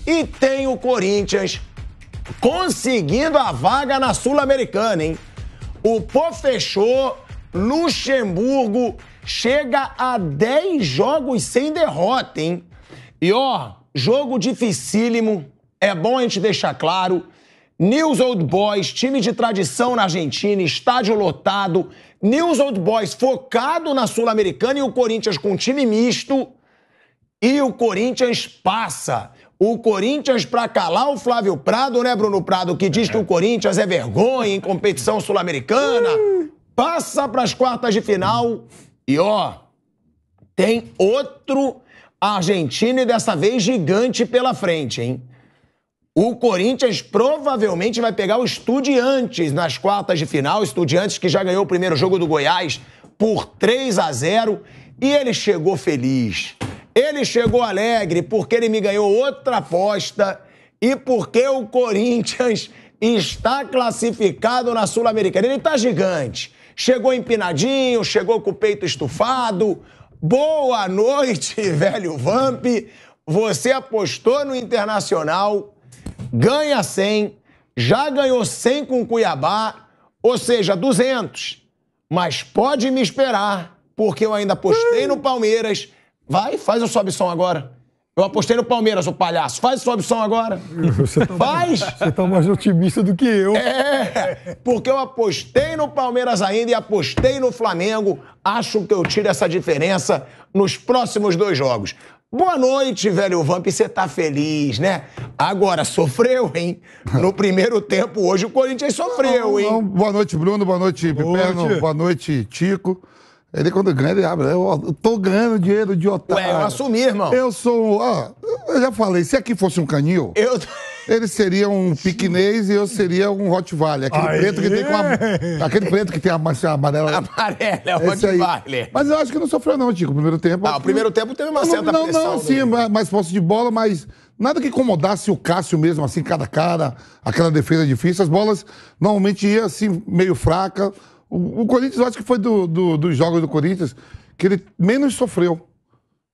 E tem o Corinthians conseguindo a vaga na Sul-Americana, hein? O Pô fechou, Luxemburgo chega a 10 jogos sem derrota, hein? E ó, jogo dificílimo, é bom a gente deixar claro. News Old Boys, time de tradição na Argentina, estádio lotado. News Old Boys focado na Sul-Americana e o Corinthians com time misto. E o Corinthians passa. O Corinthians, pra calar o Flávio Prado, né, Bruno Prado, que diz que o Corinthians é vergonha em competição sul-americana, passa pras quartas de final e, ó, tem outro argentino e dessa vez gigante pela frente, hein? O Corinthians provavelmente vai pegar o Estudiantes nas quartas de final, Estudiantes que já ganhou o primeiro jogo do Goiás por 3-0 e ele chegou feliz. Ele chegou alegre porque ele me ganhou outra aposta e porque o Corinthians está classificado na Sul-Americana. Ele tá gigante. Chegou empinadinho, chegou com o peito estufado. Boa noite, velho Vamp. Você apostou no Internacional, ganha 100, já ganhou 100 com o Cuiabá, ou seja, 200. Mas pode me esperar, porque eu ainda apostei no Palmeiras. Vai, faz a sua opção agora. Eu apostei no Palmeiras, ô palhaço. Faz a sua opção agora. Faz! Você tá mais otimista do que eu. É, porque eu apostei no Palmeiras ainda e apostei no Flamengo. Acho que eu tiro essa diferença nos próximos 2 jogos. Boa noite, velho Vamp. Você tá feliz, né? Agora, sofreu, hein? No primeiro tempo, hoje o Corinthians sofreu, hein? Boa noite, Bruno. Boa noite, Piperno. Boa noite, Tico. Ele, quando ganha, ele abre. Eu tô ganhando dinheiro de otário. Ué, eu assumi, irmão. Eu sou... eu já falei, se aqui fosse um canil, ele seria um piquinês e eu seria um Rottweiler. Aquele preto que tem com aquele preto que tem a mancha amarela. Amarela, é o Rottweiler. Mas eu acho que não sofreu não, Tico, o primeiro tempo. O primeiro tempo teve uma certa pressão. Não, sim, mais posse de bola, mas nada que incomodasse o Cássio mesmo, assim, cada cara, aquela defesa difícil. As bolas normalmente iam, assim, meio fraca. O Corinthians, eu acho que foi dos jogos do Corinthians que ele menos sofreu.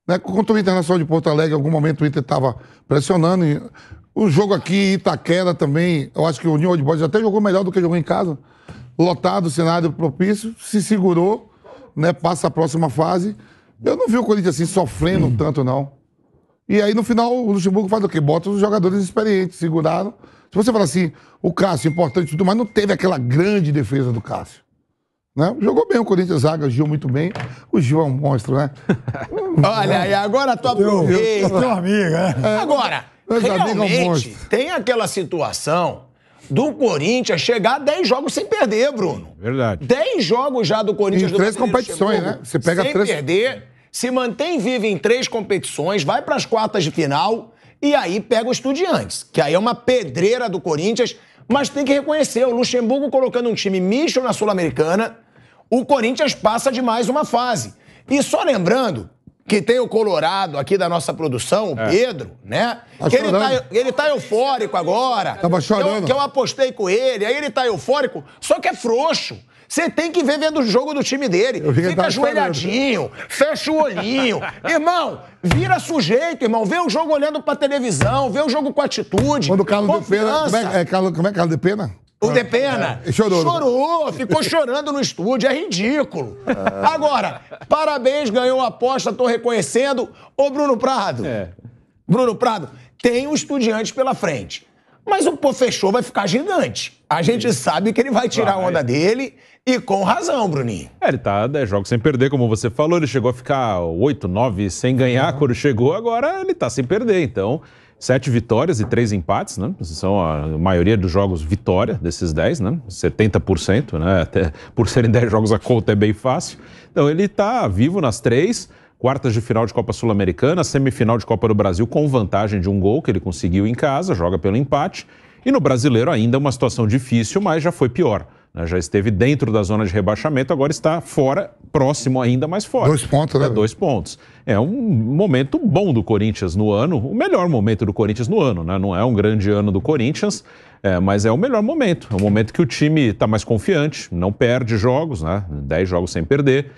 Né? Contra o Internacional de Porto Alegre, em algum momento o Inter estava pressionando. E o jogo aqui, Itaquera também, eu acho que o New Old Boys até jogou melhor do que jogou em casa. Lotado, cenário propício, se segurou, né? Passa a próxima fase. Eu não vi o Corinthians assim sofrendo tanto, não. E aí, no final, o Luxemburgo faz o quê? Bota os jogadores experientes, seguraram. Se você falar assim, o Cássio, importante tudo, mas não teve aquela grande defesa do Cássio. Né? Jogou bem o Corinthians, zaga, Gil muito bem. O Gil é um monstro, né? Olha, e agora tu aproveita. Teu amigo, né? Agora, realmente, tem aquela situação do Corinthians chegar a 10 jogos sem perder, Bruno. Verdade. 10 jogos já do Corinthians. Em 3 competições, né? Você pega sem 3... perder, se mantém vivo em 3 competições, vai para as quartas de final e aí pega o Estudiantes, que aí é uma pedreira do Corinthians, mas tem que reconhecer, o Luxemburgo colocando um time misto na Sul-Americana, o Corinthians passa de mais uma fase. E só lembrando que tem o Colorado aqui da nossa produção, o Pedro, né? Que ele tá eufórico agora. Tava chorando. Que eu apostei com ele, aí ele tá eufórico, só que é frouxo. Você tem que ver vendo o jogo do time dele. Fica ajoelhadinho, fecha o olhinho. Irmão, vira sujeito, irmão. Vê o jogo olhando pra televisão, vê o jogo com atitude. Quando o Carlos de Pena... Como é Carlos de Pena? O Depena chorou, ficou chorando no estúdio, é ridículo. Agora, parabéns, ganhou a aposta, tô reconhecendo. Ô, Bruno Prado, Bruno Prado, tem o Estudiantes pela frente. Mas o Pô fechou, vai ficar gigante. A gente sabe que ele vai tirar a onda dele e com razão, Bruninho. Ele tá 10 jogos sem perder, como você falou, ele chegou a ficar 8, 9 sem ganhar quando chegou, agora ele tá sem perder, então... 7 vitórias e 3 empates, né? São a maioria dos jogos vitória desses 10, né? 70%, né? Até por serem 10 jogos a conta é bem fácil. Então ele tá vivo nas 3, quartas de final de Copa Sul-Americana, semifinal de Copa do Brasil com vantagem de 1 gol que ele conseguiu em casa, joga pelo empate. E no Brasileiro ainda uma situação difícil, mas já foi pior. Já esteve dentro da zona de rebaixamento, agora está fora, próximo ainda, mais fora. 2 pontos, né? 2 pontos. É um momento bom do Corinthians no ano, o melhor momento do Corinthians no ano, né? Não é um grande ano do Corinthians, mas é o melhor momento. É um momento que o time está mais confiante, não perde jogos, né? 10 jogos sem perder.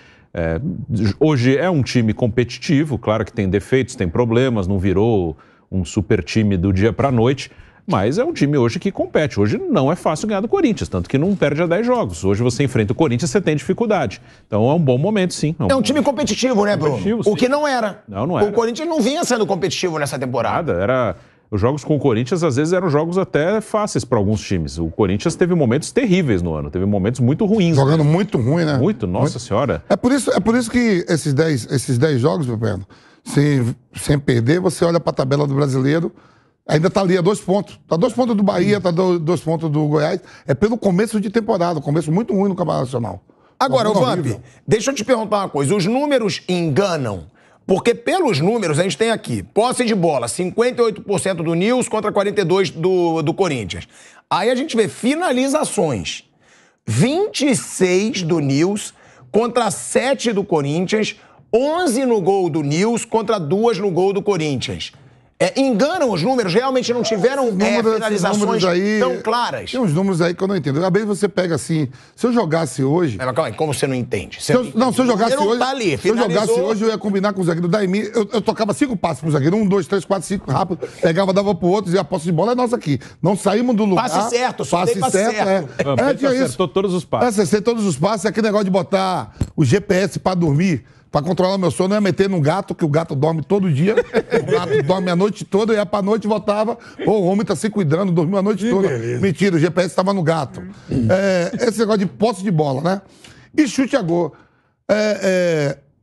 Hoje é um time competitivo, claro que tem defeitos, tem problemas, não virou um super time do dia para a noite, mas é um time hoje que compete. Hoje não é fácil ganhar do Corinthians, tanto que não perde a 10 jogos. Hoje você enfrenta o Corinthians, você tem dificuldade. Então é um bom momento, sim. É um time competitivo, né, Bruno? Competitivo, o que não era. Não era. O Corinthians não vinha sendo competitivo nessa temporada. Nada, os jogos com o Corinthians, às vezes, eram jogos até fáceis para alguns times. O Corinthians teve momentos terríveis no ano, teve momentos muito ruins. Jogando muito ruim, né? Muito, nossa senhora. É por isso que esses 10 jogos, Pepe, sem perder, você olha pra tabela do brasileiro, ainda tá ali a 2 pontos. Tá 2 pontos do Bahia, tá 2 pontos do Goiás. É pelo começo de temporada, começo muito ruim no Campeonato Nacional. Agora, Horrível. Vamp, deixa eu te perguntar uma coisa. Os números enganam? Porque pelos números, a gente tem aqui, posse de bola, 58% do Nils contra 42% do Corinthians. Aí a gente vê finalizações, 26 do Nils contra 7 do Corinthians, 11 no gol do Nils contra 2 no gol do Corinthians. Enganam os números? Realmente não tiveram finalizações tão claras? Tem uns números aí que eu não entendo. Às vezes você pega assim, se eu jogasse hoje... Mas calma aí, como você não entende? Se eu jogasse hoje... Tá ali, se eu jogasse hoje, eu ia combinar com o zagueiro da Emi, eu tocava 5 passes pro zagueiro, 1, 2, 3, 4, 5, rápido, pegava, dava pro outro, dizia, a posse de bola é nossa aqui. Não saímos do lugar... Passe certo, só tem passe certo. Tinha isso. Acertou todos os passes. Acertei todos os passes, aquele negócio de botar o GPS pra dormir, pra controlar meu sono, não ia meter num gato, que o gato dorme todo dia. O gato dorme a noite toda, eu ia pra noite e voltava. Pô, o homem tá se cuidando, dormiu a noite toda. Beleza. Mentira, o GPS tava no gato. Esse negócio de posse de bola, né? E chute a gol.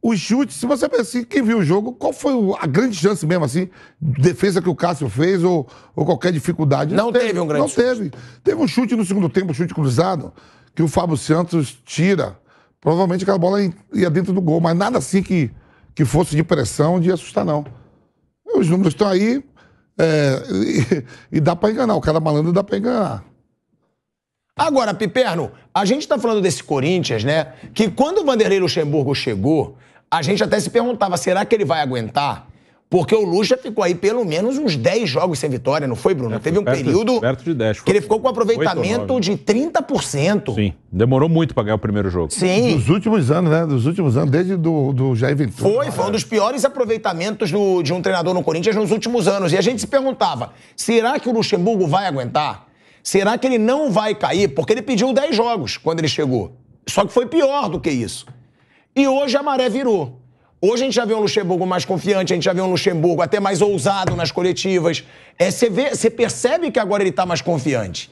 O chute, se você pensa assim, quem viu o jogo, qual foi a grande chance mesmo, assim, defesa que o Cássio fez ou qualquer dificuldade? Não teve um grande chute. Não teve. Teve um chute no segundo tempo, um chute cruzado, que o Fábio Santos tira. Provavelmente aquela bola ia dentro do gol, mas nada assim que fosse de pressão, de assustar, não. Os números estão aí e dá pra enganar. O cara malandro dá pra enganar. Agora, Piperno, a gente tá falando desse Corinthians, né? Que quando o Vanderlei Luxemburgo chegou, a gente até se perguntava, será que ele vai aguentar? Porque o Lucha ficou aí pelo menos uns 10 jogos sem vitória, não foi, Bruno? Teve um período perto de 10, que ele ficou com um aproveitamento de 30%. Sim, demorou muito para ganhar o primeiro jogo. Sim. Dos últimos anos, né? Dos últimos anos, desde do Jair Ventura. Foi um dos piores aproveitamentos de um treinador no Corinthians nos últimos anos. E a gente se perguntava, será que o Luxemburgo vai aguentar? Será que ele não vai cair? Porque ele pediu 10 jogos quando ele chegou. Só que foi pior do que isso. E hoje a maré virou. Hoje a gente já vê um Luxemburgo mais confiante, a gente já vê um Luxemburgo até mais ousado nas coletivas. Você percebe que agora ele está mais confiante.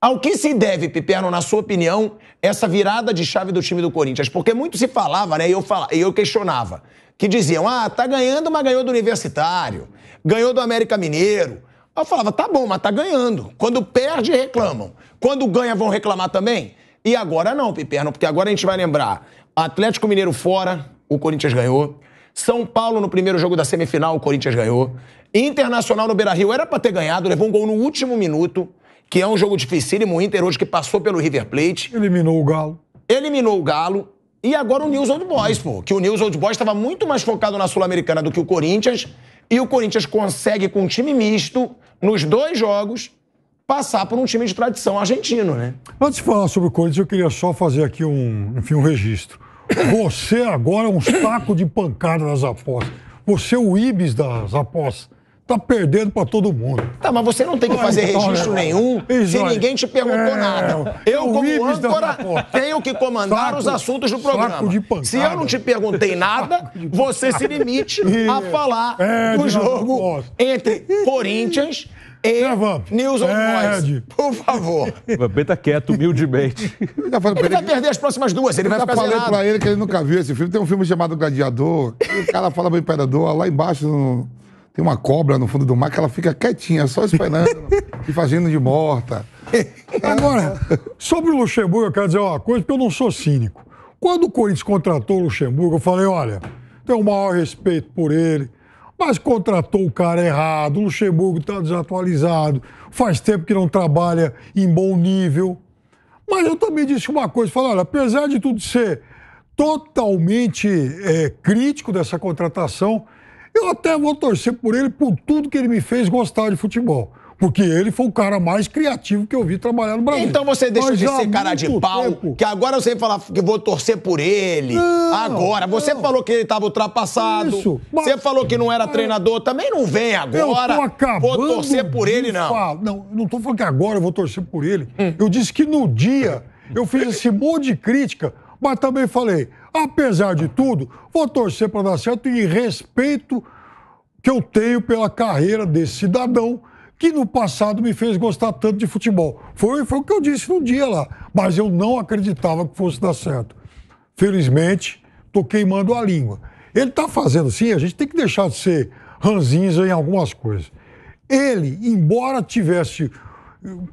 Ao que se deve, Piperno, na sua opinião, essa virada de chave do time do Corinthians? Porque muito se falava, né, e eu questionava, que diziam, tá ganhando, mas ganhou do Universitário, ganhou do América Mineiro. Eu falava, tá bom, mas tá ganhando. Quando perde, reclamam. Quando ganha, vão reclamar também? E agora não, Piperno, porque agora a gente vai lembrar, Atlético Mineiro fora, o Corinthians ganhou. São Paulo no primeiro jogo da semifinal, o Corinthians ganhou. Internacional no Beira-Rio era pra ter ganhado, levou um gol no último minuto, que é um jogo dificílimo. O Inter hoje que passou pelo River Plate. Eliminou o Galo. E agora o News Old Boys, pô. Que o News Old Boys estava muito mais focado na Sul-Americana do que o Corinthians. E o Corinthians consegue, com um time misto, nos 2 jogos, passar por um time de tradição argentino, né? Antes de falar sobre o Corinthians, eu queria só fazer aqui um registro. Você agora é um saco de pancada das apostas. Você é o Ibis das apostas. Tá perdendo pra todo mundo. Tá, mas você não tem que fazer registro nenhum se ninguém te perguntou nada. Eu, como âncora, tenho que comandar os assuntos do programa. Se eu não te perguntei nada, você se limite a falar do jogo entre Corinthians e News Old Boys. Por favor. O Vampeta tá quieto, humildemente. Ele vai perder as próximas 2, ele vai ficar zerado. Eu falei pra ele que ele nunca viu esse filme. Tem um filme chamado Gladiador, o cara fala pro imperador, lá embaixo tem uma cobra no fundo do mar que ela fica quietinha, só esperando e fazendo de morta. Agora, sobre o Luxemburgo, eu quero dizer uma coisa, porque eu não sou cínico. Quando o Corinthians contratou o Luxemburgo, eu falei, olha, tenho o maior respeito por ele, mas contratou o cara errado, o Luxemburgo está desatualizado, faz tempo que não trabalha em bom nível. Mas eu também disse uma coisa, falei, olha, apesar de tudo ser totalmente crítico dessa contratação, eu até vou torcer por ele por tudo que ele me fez gostar de futebol. Porque ele foi o cara mais criativo que eu vi trabalhar no Brasil. Então você deixa Mas de há ser cara de muito pau, tempo- que agora você fala que vou torcer por ele. Não, agora, você não. falou que ele estava ultrapassado. Isso, mas- Você falou que não era treinador. Também não vem agora. Eu tô acabando Vou torcer por de ele, não. Não, eu não tô falando que agora eu vou torcer por ele. Eu disse que no dia eu fiz esse monte de crítica, mas também falei, apesar de tudo, vou torcer para dar certo e respeito que eu tenho pela carreira desse cidadão que no passado me fez gostar tanto de futebol. Foi o que eu disse no dia lá, mas eu não acreditava que fosse dar certo. Felizmente, tô queimando a língua. Ele tá fazendo assim, a gente tem que deixar de ser ranzinza em algumas coisas. Ele, embora tivesse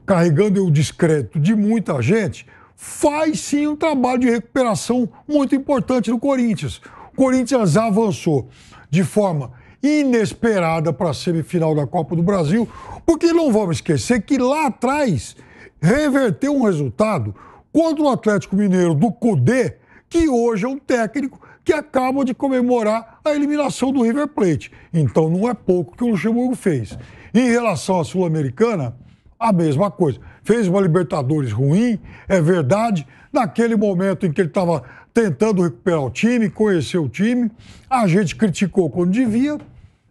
carregando o descrédito de muita gente, faz sim um trabalho de recuperação muito importante no Corinthians. O Corinthians avançou de forma inesperada para a semifinal da Copa do Brasil, porque não vamos esquecer que lá atrás reverteu um resultado contra o Atlético Mineiro do Cudê, que hoje é um técnico que acaba de comemorar a eliminação do River Plate. Então não é pouco que o Luxemburgo fez. Em relação à Sul-Americana, a mesma coisa. Fez uma Libertadores ruim, é verdade, naquele momento em que ele estava tentando recuperar o time, conhecer o time, a gente criticou quando devia,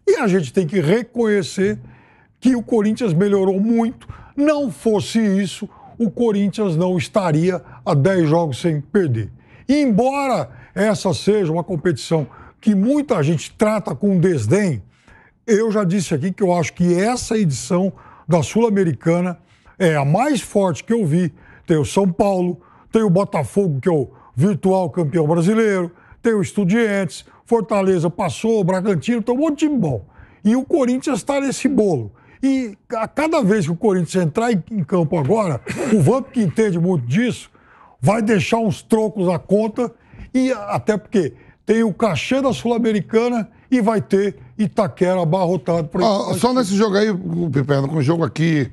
e a gente tem que reconhecer que o Corinthians melhorou muito. Não fosse isso, o Corinthians não estaria a 10 jogos sem perder. E embora essa seja uma competição que muita gente trata com desdém, eu já disse aqui que eu acho que essa edição da Sul-Americana é a mais forte que eu vi. Tem o São Paulo, tem o Botafogo, que é o virtual campeão brasileiro, tem o Estudiantes, Fortaleza passou, o Bragantino, tem um monte de time bom. E o Corinthians está nesse bolo. E a cada vez que o Corinthians entrar em campo agora, o Vamp, que entende muito disso, vai deixar uns trocos à conta, e até porque tem o cachê da Sul-Americana e vai ter Itaquera abarrotado. Só nesse jogo aí, Pepeno, com o jogo aqui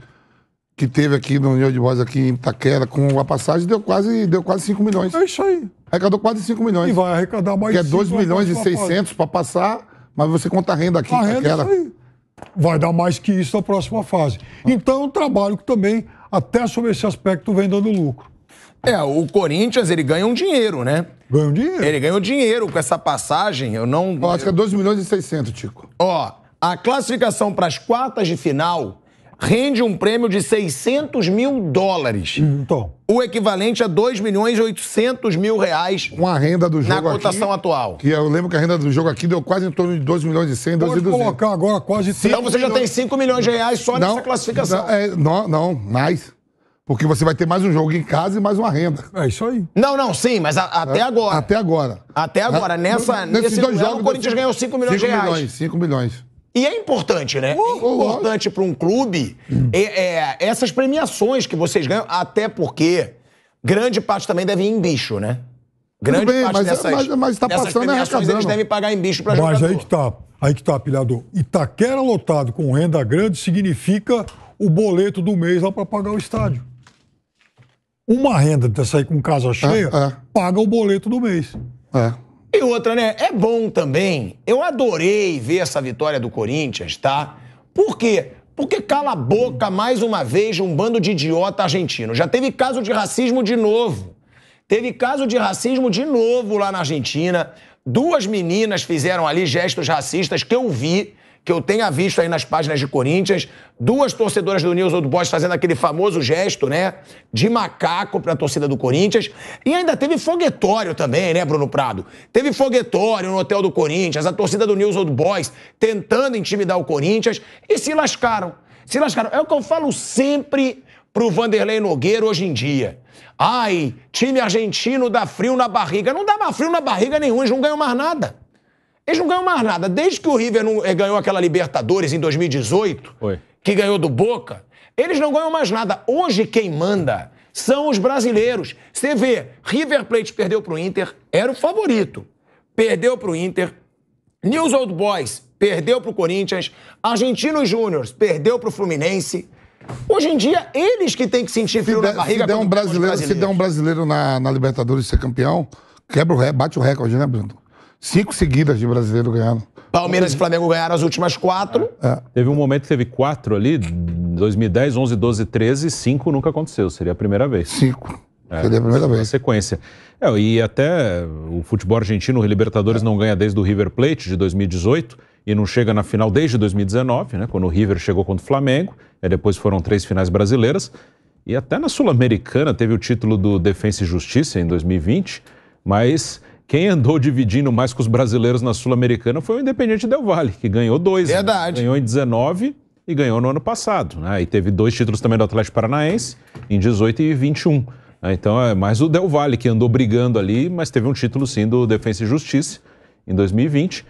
que teve aqui no União de Voz aqui em Itaquera, com a passagem, deu quase 5 milhões. É isso aí. Arrecadou quase 5 milhões. E vai arrecadar mais Que é 2 5 milhões e na próxima 600 para passar, mas você conta a renda aqui em A renda é Itaquera. isso aí. Vai dar mais que isso na próxima fase. Então é um trabalho que também, até sobre esse aspecto, vem dando lucro. O Corinthians, ele ganha um dinheiro, né? Ganha um dinheiro. Ele ganhou dinheiro com essa passagem. Eu não. Eu acho que é 2 milhões e 600, Tico. A classificação para as quartas de final rende um prêmio de $600 mil. Então, O equivalente a R$2.800.000 Com a renda do jogo na cotação aqui, atual. que eu lembro que a renda do jogo aqui deu quase em torno de 2 milhões e 100, 2 pode e 200. colocar agora quase 30 Então você já tem R$5 milhões só nessa classificação. Não, mais. Porque você vai ter mais um jogo em casa e mais uma renda. É isso aí. Não, sim, mas até agora. Até agora. Até agora. Nesse dois duelo, jogos, o Corinthians ganhou R$5 milhões. 5 milhões. E é importante, né? É importante para um clube essas premiações que vocês ganham, até porque grande parte também deve ir em bicho, né? Grande bem, parte mas tá dessas passando premiações arrecadando. eles devem pagar em bicho para Mas jogador. aí que tá, pilhador. Itaquera lotado com renda grande significa o boleto do mês lá para pagar o estádio. Uma renda dessa aí com casa cheia, paga o boleto do mês. E outra, né? É bom também. Eu adorei ver essa vitória do Corinthians, tá? Por quê? Porque cala a boca mais uma vez um bando de idiota argentino. Já teve caso de racismo de novo. Teve caso de racismo de novo lá na Argentina. 2 meninas fizeram ali gestos racistas que eu vi, que eu tenha visto aí nas páginas de Corinthians. 2 torcedoras do News Old Boys fazendo aquele famoso gesto, né? De macaco pra torcida do Corinthians. E ainda teve foguetório também, né, Bruno Prado? Teve foguetório no hotel do Corinthians, a torcida do News Old Boys tentando intimidar o Corinthians e se lascaram. Se lascaram. É o que eu falo sempre pro Vanderlei Nogueira hoje em dia. Ai, time argentino dá frio na barriga. Não dá mais frio na barriga nenhum, eles não ganham mais nada. Eles não ganham mais nada. Desde que o River ganhou aquela Libertadores em 2018, que ganhou do Boca, eles não ganham mais nada. Hoje quem manda são os brasileiros. Você vê, River Plate perdeu pro Inter, era o favorito. Perdeu pro Inter. News Old Boys perdeu pro Corinthians. Argentinos Júniors perdeu pro Fluminense. Hoje em dia, eles que têm que sentir frio na barriga. Se der um brasileiro na Libertadores ser campeão, bate o recorde, né, Bruno? 5 seguidas de brasileiro ganhando. Palmeiras e Flamengo ganharam as últimas 4. Teve um momento que teve 4 ali, 2010, 11, 12, 13, 5 nunca aconteceu, seria a primeira vez. 5. Seria a primeira vez. Sequência. E até o futebol argentino, o Libertadores não ganha desde o River Plate de 2018 e não chega na final desde 2019, né, quando o River chegou contra o Flamengo, e depois foram 3 finais brasileiras. E até na Sul-Americana teve o título do Defensa e Justiça em 2020, mas quem andou dividindo mais com os brasileiros na Sul-Americana foi o Independiente Del Valle, que ganhou 2. Verdade. Ganhou em 19 e ganhou no ano passado. Né? E teve 2 títulos também do Atlético Paranaense, em 18 e 21. Então é mais o Del Valle que andou brigando ali, mas teve um título sim do Defensa e Justiça em 2020.